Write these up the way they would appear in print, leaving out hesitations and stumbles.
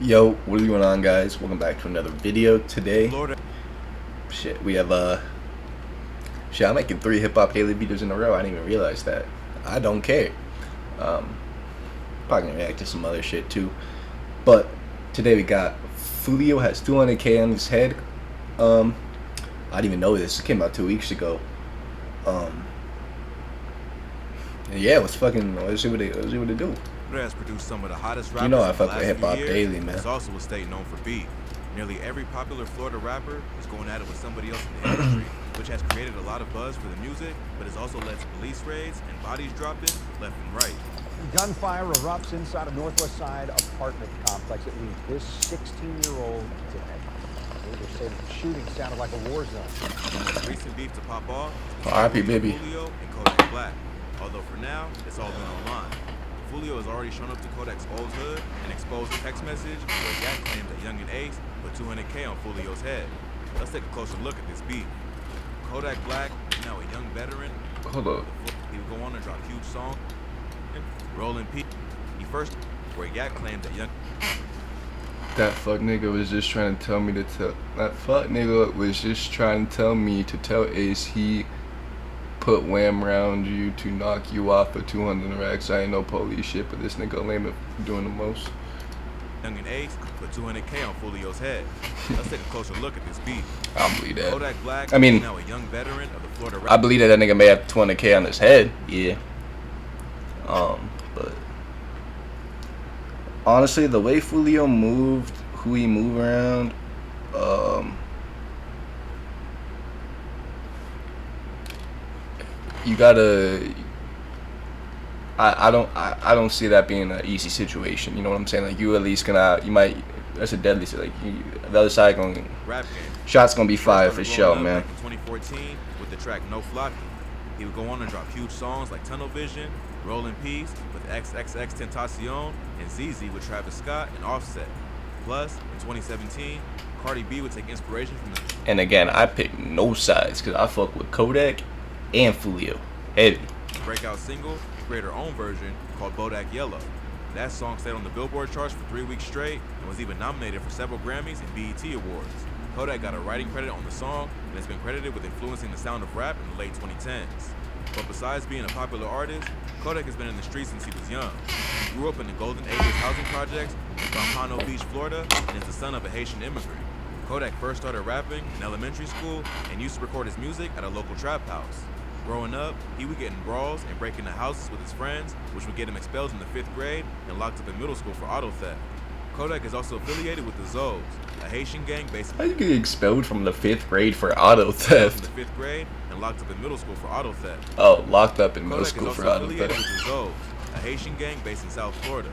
Yo, what is going on, guys? Welcome back to another video. Today, Florida. we have I'm making 3 hip-hop daily videos in a row. I didn't even realize that. I don't care. um Probably gonna react to some other shit too, but today we got Foolio has 200K on his head. I didn't even know this. It came out 2 weeks ago. And yeah, let's see what they do. Has produced some of the hottest rappers You know I in the fuck with last hip few hop years. daily, man. It's also a state known for beef. Nearly every popular Florida rapper is going at it with somebody else in the industry, which has created a lot of buzz for the music, but has also led to police raids and bodies dropping left and right. Gunfire erupts inside a Northwest Side apartment complex. It leaves this 16-year-old dead. Neighbors say that the shooting sounded like a war zone. Recent beef to pop off is R.I.P. baby. Foolio and Kodak Black. Although for now, it's all been online. Foolio has already shown up to Kodak's old hood and exposed a text message where Yak claimed that Young and Ace put 200K on Foolio's head. Let's take a closer look at this beef. Kodak Black is now a young veteran. Hold up. He would go on to drop huge songs. Rollin' P. He first where Yak claimed that Young. That fuck nigga was just trying to tell me to tell. That fuck nigga was just trying to tell me to tell Ace he put wham round you to knock you off for 200 racks. I ain't no police shit, but this nigga lame it doing the most. Young and Ace put 200K on Foolio's head. Let's take a closer look at this beef. I don't believe that. Kodak Black I mean, is now a young veteran of the Florida rap. I believe that nigga may have 200K on his head. Yeah. But honestly, the way Foolio moved, who he moved around, you gotta. I don't see that being an easy situation. You know what I'm saying? Like, you at least you might. That's a deadly. The other side going. Rap game. Shots gonna be fired for sure, man. Back in 2014 with the track No Flocky. He would go on to drop huge songs like Tunnel Vision, Rollin' Peace with XXX Tentacion, and ZZ with Travis Scott and Offset. Plus, in 2017, Cardi B would take inspiration from the. And again, I pick no sides because I fuck with Kodak and Foolio. Heavy. Breakout single and create her own version called Bodak Yellow. That song stayed on the Billboard charts for 3 weeks straight and was even nominated for several Grammys and BET Awards. Kodak got a writing credit on the song and has been credited with influencing the sound of rap in the late 2010s. But besides being a popular artist, Kodak has been in the streets since he was young. He grew up in the Golden Acres housing projects in Pompano Beach, Florida, and is the son of a Haitian immigrant. Kodak first started rapping in elementary school and used to record his music at a local trap house. Growing up, he would get in brawls and break into houses with his friends, which would get him expelled in the 5th grade and locked up in middle school for auto theft. Kodak is also affiliated with the Zoes, a Haitian gang based How you get expelled from the 5th grade for auto theft? in the 5th grade and locked up in middle school for auto theft. Oh, locked up in middle Kodak school is for also auto affiliated theft. with the Zoes, a Haitian gang based in South Florida.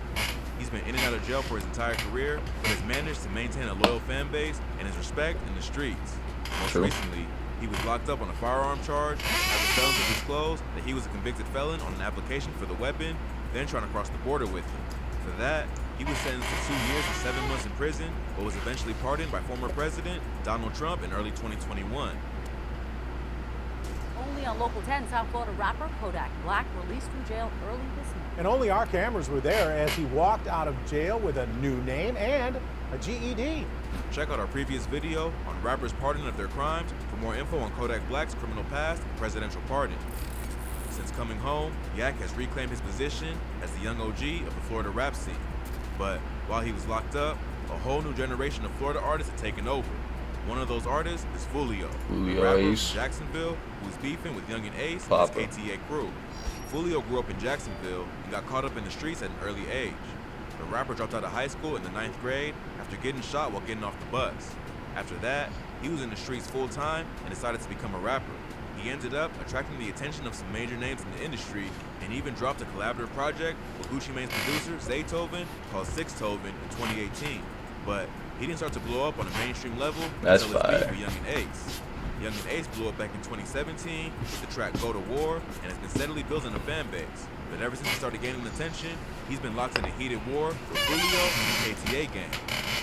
He's been in and out of jail for his entire career, but has managed to maintain a loyal fan base and his respect in the streets. Most True. recently, he was locked up on a firearm charge after felons had disclosed that he was a convicted felon on an application for the weapon, then trying to cross the border with him. For that, he was sentenced to 2 years and 7 months in prison, but was eventually pardoned by former President Donald Trump in early 2021. Only on Local 10, South Florida rapper Kodak Black released from jail early this month. And only our cameras were there as he walked out of jail with a new name and a GED. Check out our previous video on rappers' pardon of their crimes for more info on Kodak Black's criminal past and presidential pardon. Since coming home, Yak has reclaimed his position as the young OG of the Florida rap scene. But while he was locked up, a whole new generation of Florida artists had taken over. One of those artists is Foolio, a rapper Ace. from Jacksonville who's beefing with Young and Ace Papa. and his KTA crew. Foolio grew up in Jacksonville and got caught up in the streets at an early age. The rapper dropped out of high school in the 9th grade after getting shot while getting off the bus. After that, he was in the streets full time and decided to become a rapper. He ended up attracting the attention of some major names in the industry and even dropped a collaborative project with Gucci Mane's producer Zaytoven called Sixtoven in 2018. But he didn't start to blow up on a mainstream level That's until his beef fire. with Young and Ace. Young and Ace blew up back in 2017 with the track Go to War and has been steadily building a fan base. But ever since he started gaining attention, he's been locked in a heated war with Foolio and the KTA gang.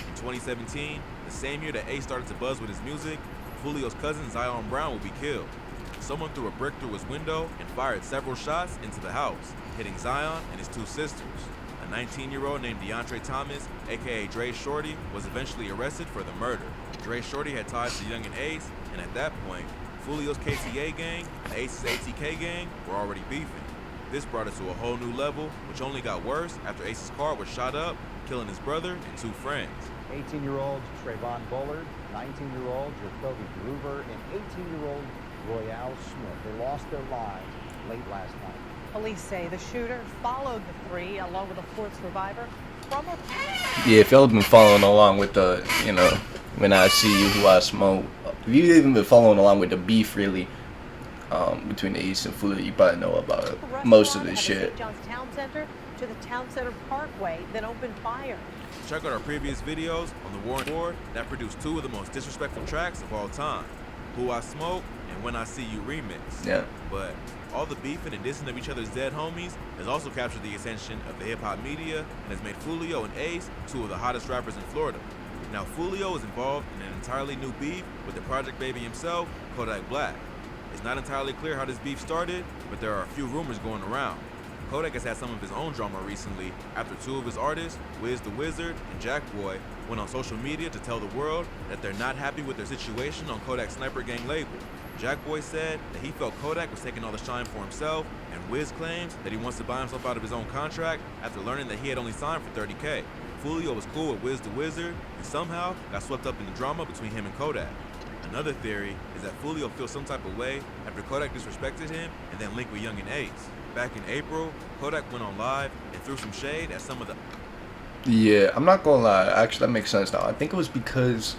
In 2017, the same year that Ace started to buzz with his music, Foolio's cousin Zion Brown would be killed. Someone threw a brick through his window and fired several shots into the house, hitting Zion and his 2 sisters. A 19-year-old named DeAndre Thomas, aka Dre Shorty, was eventually arrested for the murder. Dre Shorty had ties to Young and Ace, and at that point, Foolio's KTA gang and Ace's ATK gang were already beefing. This brought it to a whole new level, which only got worse after Ace's car was shot up, killing his brother and 2 friends. 18-year-old Trayvon Bullard, 19-year-old Jacoby Groover, and 18-year-old Royale Smith. They lost their lives late last night. Police say the shooter followed the 3 along with a 4th survivor from a... Yeah, if y'all been following along with the, when I see you, who I smoke, if you even been following along with the beef, really, between Ace and Foolio, you probably know about most of this shit. St. John's Town Center to the Town Center Parkway, then opened fire. Check out our previous videos on the Warren board that produced 2 of the most disrespectful tracks of all time, Who I Smoke and When I See You remix. Yeah. But all the beefing and dissing of each other's dead homies has also captured the attention of the hip-hop media and has made Foolio and Ace 2 of the hottest rappers in Florida. Now Foolio is involved in an entirely new beef with the Project Baby himself, Kodak Black. It's not entirely clear how this beef started, but there are a few rumors going around. Kodak has had some of his own drama recently after 2 of his artists, Wiz the Wizard and Jack Boy, went on social media to tell the world that they're not happy with their situation on Kodak's Sniper Gang label. Jack Boy said that he felt Kodak was taking all the shine for himself, and Wiz claims that he wants to buy himself out of his own contract after learning that he had only signed for $30K. Foolio was cool with Wiz the Wizard and somehow got swept up in the drama between him and Kodak. Another theory is that Foolio feels some type of way after Kodak disrespected him and then linked with Young and Ace. Back in April, Kodak went on live and threw some shade at some of the... Yeah, I'm not gonna lie. Actually, that makes sense now. I think it was because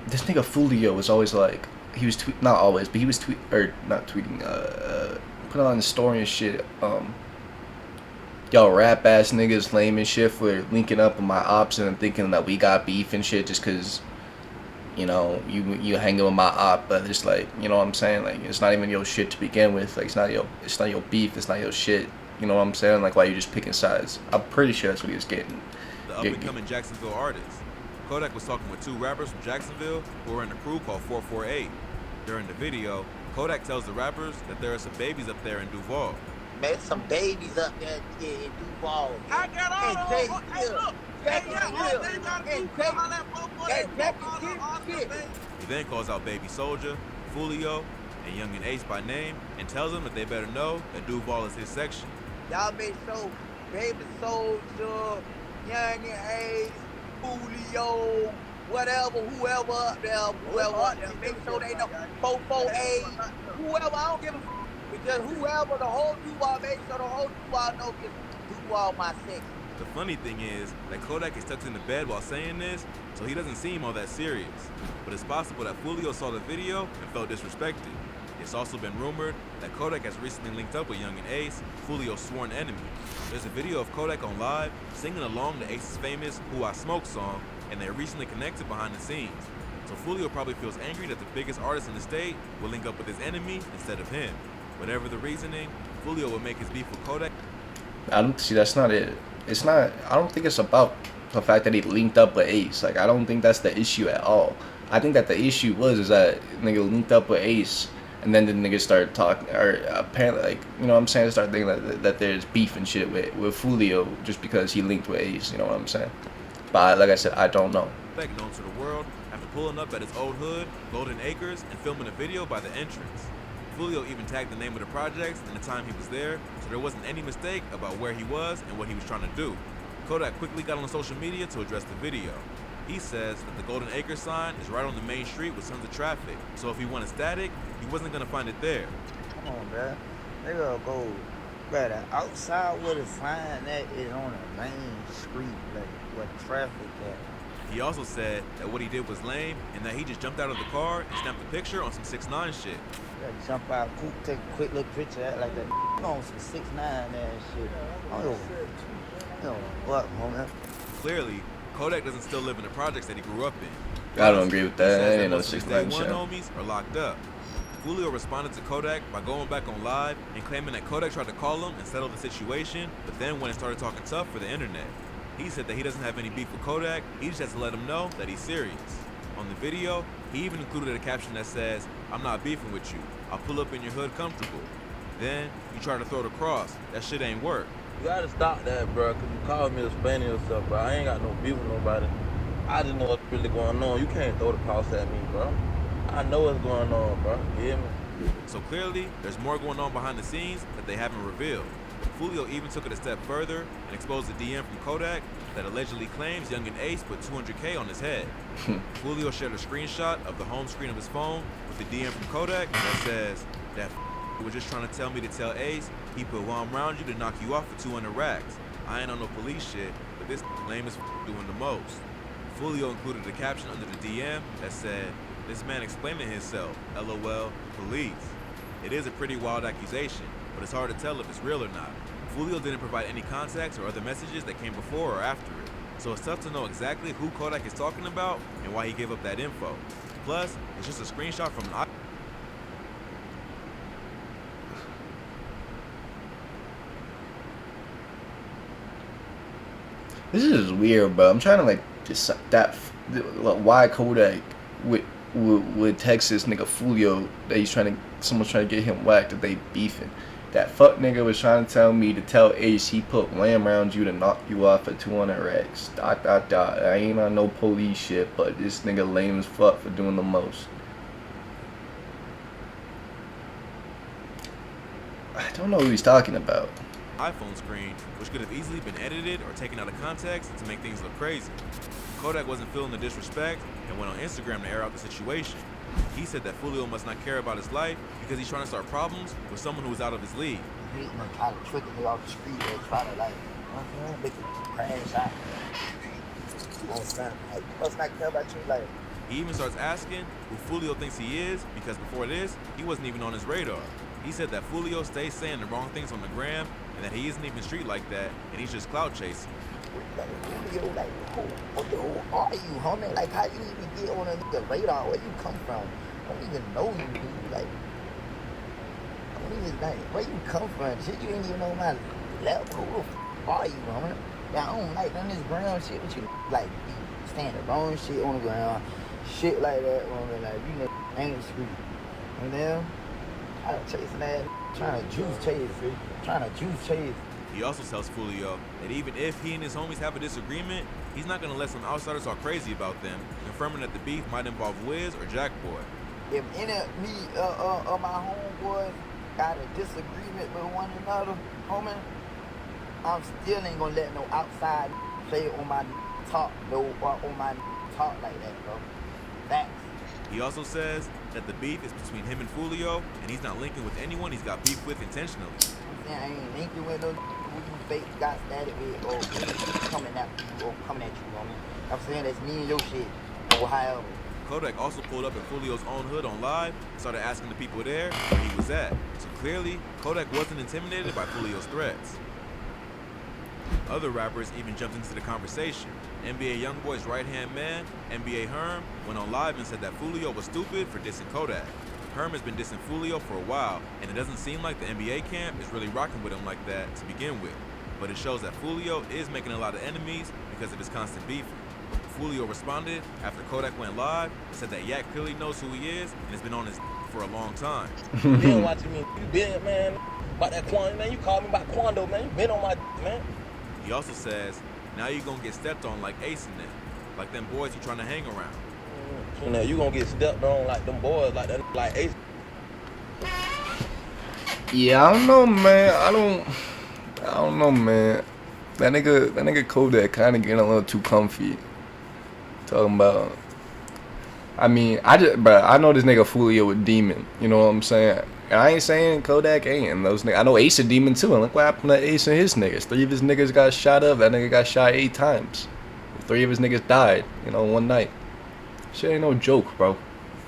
this nigga Foolio was always like, he was not always, but he was not tweeting, put on the story and shit. Y'all rap ass niggas lame and shit for linking up with my ops and thinking that we got beef and shit just cause, you hanging with my op, but it's like, you know what I'm saying? Like, it's not even your shit to begin with. Like, it's not your beef. It's not your shit. You know what I'm saying? Like, why you just picking sides? I'm pretty sure that's what he was getting. The up-and-coming Jacksonville artists. Kodak was talking with 2 rappers from Jacksonville who were in a crew called 448. During the video, Kodak tells the rappers that there are some babies up there in Duval. Man, some babies up there in Duval. I got all Hey, those. Jay, Hey, look. Hey, yeah, all they gotta do is come on that motherfucker. He then calls out Baby Soldier, Foolio, and Young and Ace by name and tells them that they better know that Duval is his section. Y'all make sure Baby Soldier, Young and Ace, Foolio, whoever up there, make sure they know 448, whoever, I don't give a f***, because whoever, the whole Duval, make sure the whole Duval knows it's Duval my section. The funny thing is that Kodak is tucked into bed while saying this, so he doesn't seem all that serious. But it's possible that Foolio saw the video and felt disrespected. It's also been rumored that Kodak has recently linked up with Young and Ace, Foolio's sworn enemy. There's a video of Kodak on live singing along to Ace's famous Who I Smoke song, and they recently connected behind the scenes. So Foolio probably feels angry that the biggest artist in the state will link up with his enemy instead of him. Whatever the reasoning, Foolio will make his beef with Kodak. I don't see. That's not it. It's not. I don't think it's about the fact that he linked up with Ace. Like, I don't think that's the issue at all. I think that the issue is that nigga linked up with Ace, and then the nigga started talking, or apparently, like, you know what I'm saying, started thinking that there's beef and shit with Foolio just because he linked with Ace. You know what I'm saying? But like I said, I don't know. Kodak, known to the world after pulling up at his old hood, Golden Acres, and filming a video by the entrance. Foolio even tagged the name of the projects and the time he was there, so there wasn't any mistake about where he was and what he was trying to do. Kodak quickly got on social media to address the video. He says that the Golden Acres sign is right on the main street with tons of traffic, so if he wanted static, he wasn't gonna find it there. Come on, bro. They gonna go, bro, the outside where the sign at is on the main street, like where traffic at. He also said that what he did was lame and that he just jumped out of the car and snapped a picture on some 6ix9ine shit. Yeah, jump out, take a quick little picture, act like that on some 6ix9ine ass shit. Oh, what, homie? Clearly, Kodak doesn't still live in the projects that he grew up in. I don't agree with that. That ain't no most of his 6ix9ine Day shit. One homies are locked up. Foolio responded to Kodak by going back on live and claiming that Kodak tried to call him and settle the situation, but then went and started talking tough for the internet. He said that he doesn't have any beef with Kodak, he just has to let him know that he's serious. On the video, he even included a caption that says, "I'm not beefing with you, I'll pull up in your hood comfortable." Then, you try to throw the cross, that shit ain't work. You gotta stop that, bro, because you called me explaining yourself, bro. I ain't got no beef with nobody. I just know what's really going on. You can't throw the cross at me, bro. I know what's going on, bro. You hear me? So clearly, there's more going on behind the scenes that they haven't revealed. Foolio even took it a step further and exposed a DM from Kodak that allegedly claims Youngin Ace put 200K on his head. Foolio shared a screenshot of the home screen of his phone with the DM from Kodak that says that was just trying to tell me to tell Ace he put while I'm around you to knock you off for 200 racks. I ain't on no police shit, but this lame is doing the most. Foolio included a caption under the DM that said, "This man explaining himself, LOL, police." It is a pretty wild accusation, but it's hard to tell if it's real or not. Foolio didn't provide any context or other messages that came before or after it, so it's tough to know exactly who Kodak is talking about and why he gave up that info. Plus, it's just a screenshot from an This is weird, bro. I'm trying to like just that why Kodak would text this nigga Foolio that someone's trying to get him whacked that they beefing. That fuck nigga was trying to tell me to tell Ace he put lamb around you to knock you off for 200 racks. ... I ain't on no police shit, but this nigga lame as fuck for doing the most. I don't know who he's talking about. iPhone screen, which could have easily been edited or taken out of context to make things look crazy. Kodak wasn't feeling the disrespect and went on Instagram to air out the situation. He said that Foolio must not care about his life because he's trying to start problems with someone who is out of his league. He's trying to trick me off the street or try to like, make it crash out. Like, he must not care about you, like. He even starts asking who Foolio thinks he is because before this, he wasn't even on his radar. He said that Foolio stays saying the wrong things on the gram and that he isn't even street like that and he's just clout chasing. Like, Foolio, like, who are you, homie? Like, how you even get on a nigga radar? Where you come from? I don't even know you, dude. Like, I don't even, like, where you come from? Shit, you ain't even know my level. Who the f are you, homie? Yeah, I don't like none of this ground shit, but you, like, be saying the wrong shit on the ground. Shit like that, homie. Like, you know, ain't street. And then, I chasing that, trying to juice chase. He also tells Foolio that even if he and his homies have a disagreement, he's not gonna let some outsiders talk crazy about them, confirming that the beef might involve Wiz or Jackboy. If any of me my homeboys got a disagreement with one another, homie, I'm still ain't gonna let no outside play on my talk, on my talk like that, bro. Facts. He also says that the beef is between him and Foolio, and he's not linking with anyone he's got beef with intentionally. I ain't linking with no who you fake got static with or coming at you, homie. I'm saying that's me and your shit, or however. Kodak also pulled up at Foolio's own hood on live and started asking the people there where he was at. So clearly, Kodak wasn't intimidated by Foolio's threats. Other rappers even jumped into the conversation. NBA Youngboy's right-hand man, NBA Herm, went on live and said that Foolio was stupid for dissing Kodak. Herm has been dissing Foolio for a while, and it doesn't seem like the NBA camp is really rocking with him like that to begin with. But it shows that Foolio is making a lot of enemies because of his constant beefing. Foolio responded after Kodak went live and said that Yak clearly knows who he is and has been on his for a long time. You been watching me. You been, man, about that Quando, man. You called me about Quando, man. You been on my man. He also says, now you're gonna get stepped on like Ace and them, like them boys you trying to hang around. You know, you gonna get stepped on like them boys, like that, like Ace. Yeah, I don't know, man. I don't know, man. That nigga Kodak kind of getting a little too comfy. Talking about. I mean, I know this nigga Foolio a demon. You know what I'm saying? And I ain't saying Kodak ain't. And those niggas, I know Ace a demon too. And look what happened to Ace and his niggas. 3 of his niggas got shot up. That nigga got shot 8 times. 3 of his niggas died. You know, one night. Shit ain't no joke, bro.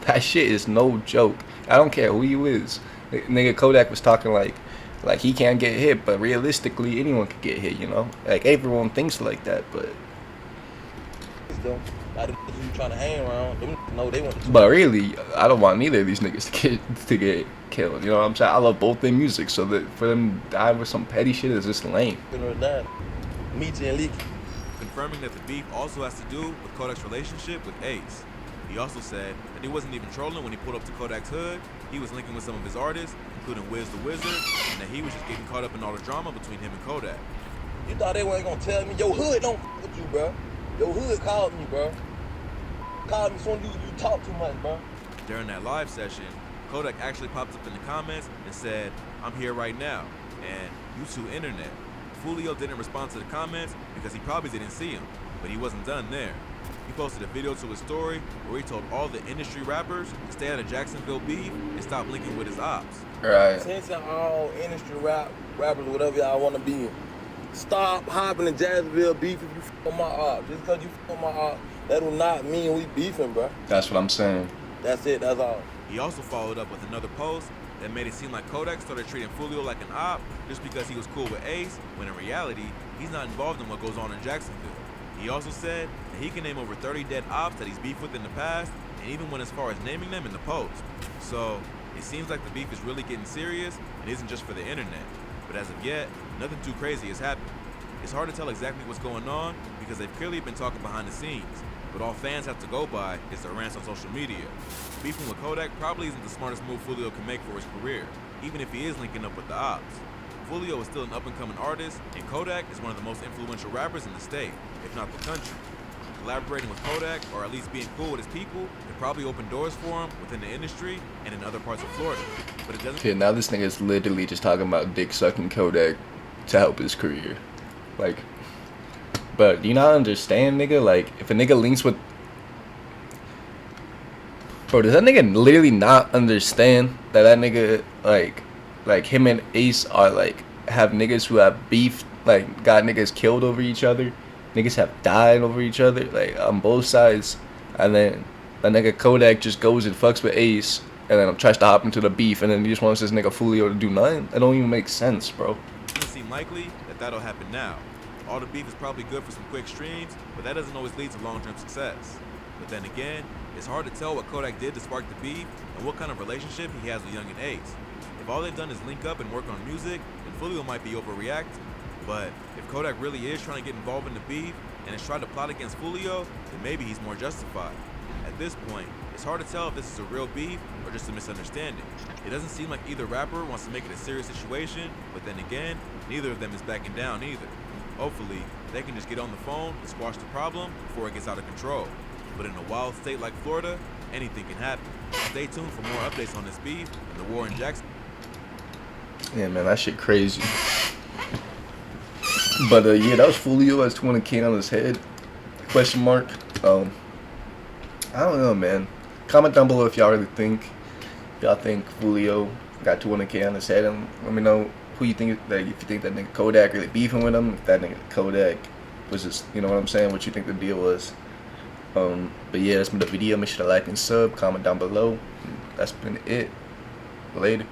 That shit is no joke. I don't care who you is. Nigga Kodak was talking like he can't get hit, but realistically anyone could get hit, you know? Like everyone thinks like that, but like them you trying to hang around, them know they want to. But really, I don't want neither of these niggas to get killed. You know what I'm saying? I love both their music, so that for them to die with some petty shit is just lame. Meaty and leaky. Confirming that the beef also has to do with Kodak's relationship with Ace. He also said that he wasn't even trolling when he pulled up to Kodak's hood. He was linking with some of his artists, including Wiz the Wizard, and that he was just getting caught up in all the drama between him and Kodak. You thought they weren't gonna tell me? Your hood don't f with you, bro. Your hood called me, bro. Called me soon as you talk too much, bro. During that live session, Kodak actually popped up in the comments and said, "I'm here right now," and "You too, internet." Foolio didn't respond to the comments because he probably didn't see him, but he wasn't done there. He posted a video to his story where he told all the industry rappers to stay out of Jacksonville beef and stop linking with his ops. Right. Attention all industry rappers, whatever y'all want to be. Stop hopping in Jacksonville beef if you f on my op. Just because you f on my op, that do not mean we beefing, bro. That's what I'm saying. That's it, that's all. He also followed up with another post that made it seem like Kodak started treating Foolio like an op just because he was cool with Ace, when in reality, he's not involved in what goes on in Jacksonville. He also said that he can name over 30 dead ops that he's beefed with in the past, and even went as far as naming them in the post. So, it seems like the beef is really getting serious and isn't just for the internet. But as of yet, nothing too crazy has happened. It's hard to tell exactly what's going on because they've clearly been talking behind the scenes, but all fans have to go by is their rants on social media. Beefing with Kodak probably isn't the smartest move Foolio can make for his career, even if he is linking up with the ops. Foolio is still an up-and-coming artist, and Kodak is one of the most influential rappers in the state, if not the country. Collaborating with Kodak, or at least being cool with his people, could probably open doors for him within the industry and in other parts of Florida. But it doesn't. Okay, now this nigga is literally just talking about dick sucking Kodak to help his career. Like, but do you not understand, nigga? Like, if a nigga links with, bro, does that nigga literally not understand that nigga, like him and Ace are like, have niggas who have beef, like got niggas killed over each other, niggas have died over each other, like on both sides, and then that nigga Kodak just goes and fucks with Ace, and then tries to hop into the beef, and then he just wants this nigga Foolio to do nothing. That don't even make sense, bro. It doesn't seem likely that that'll happen now. All the beef is probably good for some quick streams, but that doesn't always lead to long-term success. But then again, it's hard to tell what Kodak did to spark the beef and what kind of relationship he has with Young and Ace. If all they've done is link up and work on music, then Foolio might be overreacting. But if Kodak really is trying to get involved in the beef and is trying to plot against Foolio, then maybe he's more justified. At this point, it's hard to tell if this is a real beef or just a misunderstanding. It doesn't seem like either rapper wants to make it a serious situation, but then again, neither of them is backing down either. Hopefully, they can just get on the phone and squash the problem before it gets out of control. But in a wild state like Florida, anything can happen. Stay tuned for more updates on this beef and the war in Jackson. Yeah, man, that shit crazy. But yeah, that was Foolio has 200K on his head. Question mark. I don't know, man. Comment down below if y'all really think, y'all think Foolio got 200K on his head, and let me know who you think, like, if you think that nigga Kodak really beefing with him, if that nigga Kodak was just, you know what I'm saying, what you think the deal was. But yeah, that's been the video. Make sure to like and sub, comment down below. That's been it. Later.